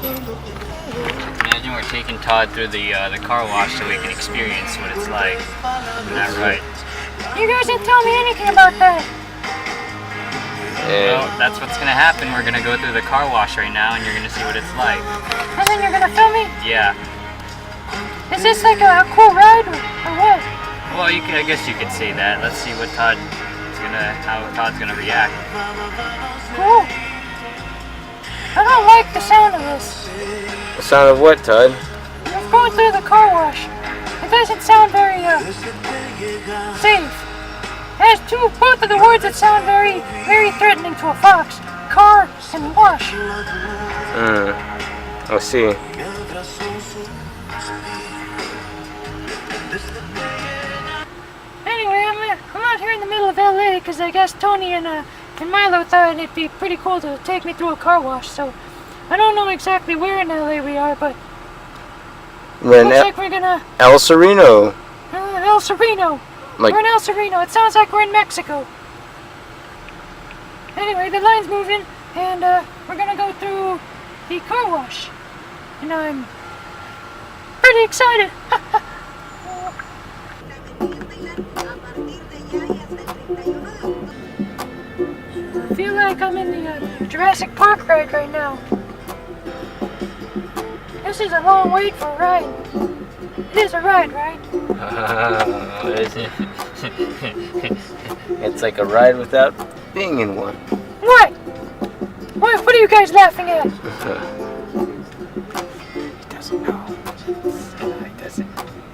Imagine we're taking Todd through the car wash so we can experience what it's like. Isn't that right? You guys didn't tell me anything about that. Well, that's what's gonna happen. We're gonna go through the car wash right now, and you're gonna see what it's like. And then you're gonna film me? Yeah. Is this like a cool ride or what? Well, I guess you could say that. Let's see how Todd's gonna react. Cool. I don't like the sound of this. The sound of what, Todd? Of going through the car wash. It doesn't sound very safe. It has both of the words that sound very, very threatening to a fox. Car and wash. I see. Anyway, I'm out here in the middle of LA because I guess Tony and Mylow thought it'd be pretty cool to take me through a car wash. So I don't know exactly where in LA we are, but We're looks like we're gonna El Sereno. El Sereno. Like, We're in El Sereno. It sounds like we're in Mexico. Anyway, the line's moving, and we're gonna go through the car wash, and I'm pretty excited. I feel like I'm in the Jurassic Park ride right now. This is a long wait for a ride. It is a ride, right? it's like a ride without being in one. What? What are you guys laughing at? He doesn't know. He doesn't.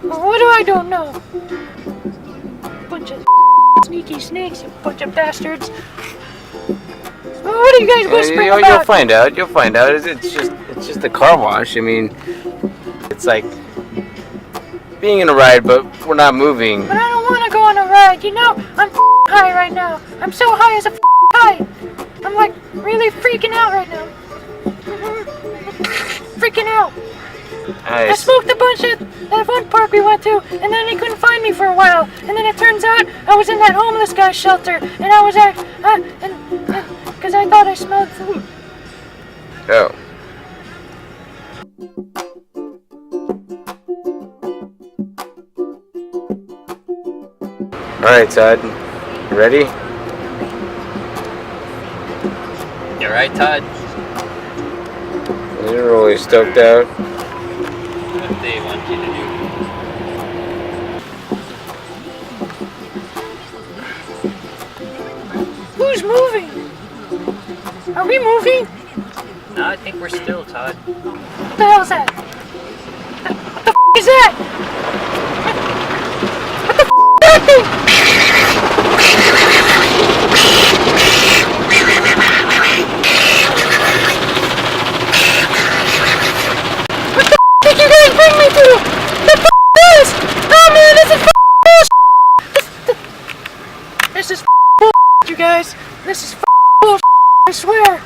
Well, what do I don't know? Bunch of sneaky snakes, you bunch of bastards. Well, what are you guys whispering about? You'll find out. You'll find out. It's just a car wash. I mean, it's like being in a ride, but we're not moving. But I don't want to go on a ride. You know, I'm high right now. I'm so high as a kite. I'm like really freaking out right now. Freaking out. Nice. I smoked a bunch at that one park we went to, and then he couldn't find me for a while. And then it turns out I was in that homeless guy's shelter, and I was because I thought I smelled food. Oh. Alright, Todd. You ready? You right, Todd? You're really stoked out. What they want you to do. Who's moving? Are we moving? No, I think we're still, Todd. What the hell is that? What the is that? What the is that thing? What the did you guys bring me to? The is this? Oh man, this is bullshit. This is bullshit, you guys. This is bullshit, I swear.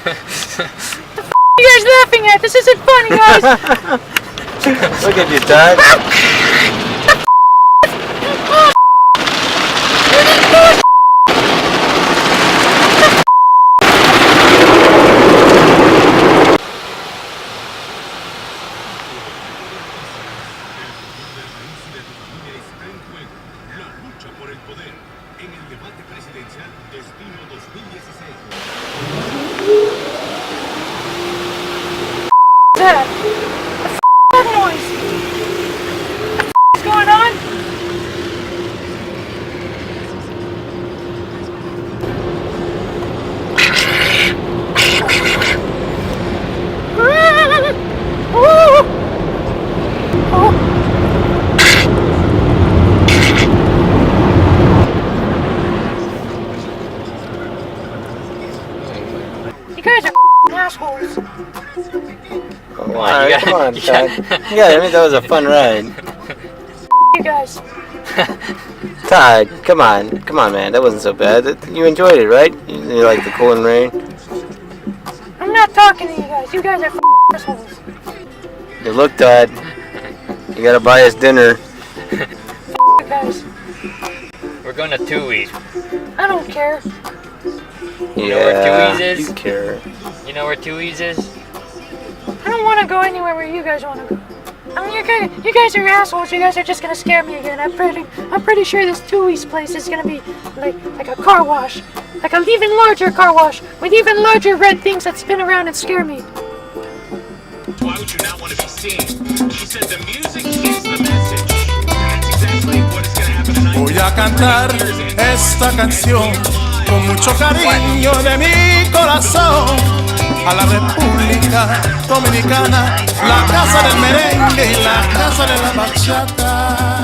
The you guys laughing at? This isn't funny, guys. Look at you, Todd. That? The noise? What's going on? You guys are assholes. Come on, Todd. Yeah, I mean, that was a fun ride. You guys. Todd, come on, man. That wasn't so bad. You enjoyed it, right? You like the cool and rain? I'm not talking to you guys. You guys are assholes. Hey, look, Todd. You gotta buy us dinner. You guys. We're going to Tui's. I don't care. You know where Tui's is? You care. You know where Tui's is? don't want to go anywhere where you guys want to go. I mean, you guys are assholes. You guys are just gonna scare me again. I'm pretty sure this Tui's place is gonna be like a car wash, like an even larger car wash with even larger red things that spin around and scare me. Why would you not want to be seen? She said the music is the message. That's exactly what is gonna happen tonight. Voy a cantar esta canción con mucho cariño de mi corazón a la República Dominicana, la casa del merengue y la casa de la bachata.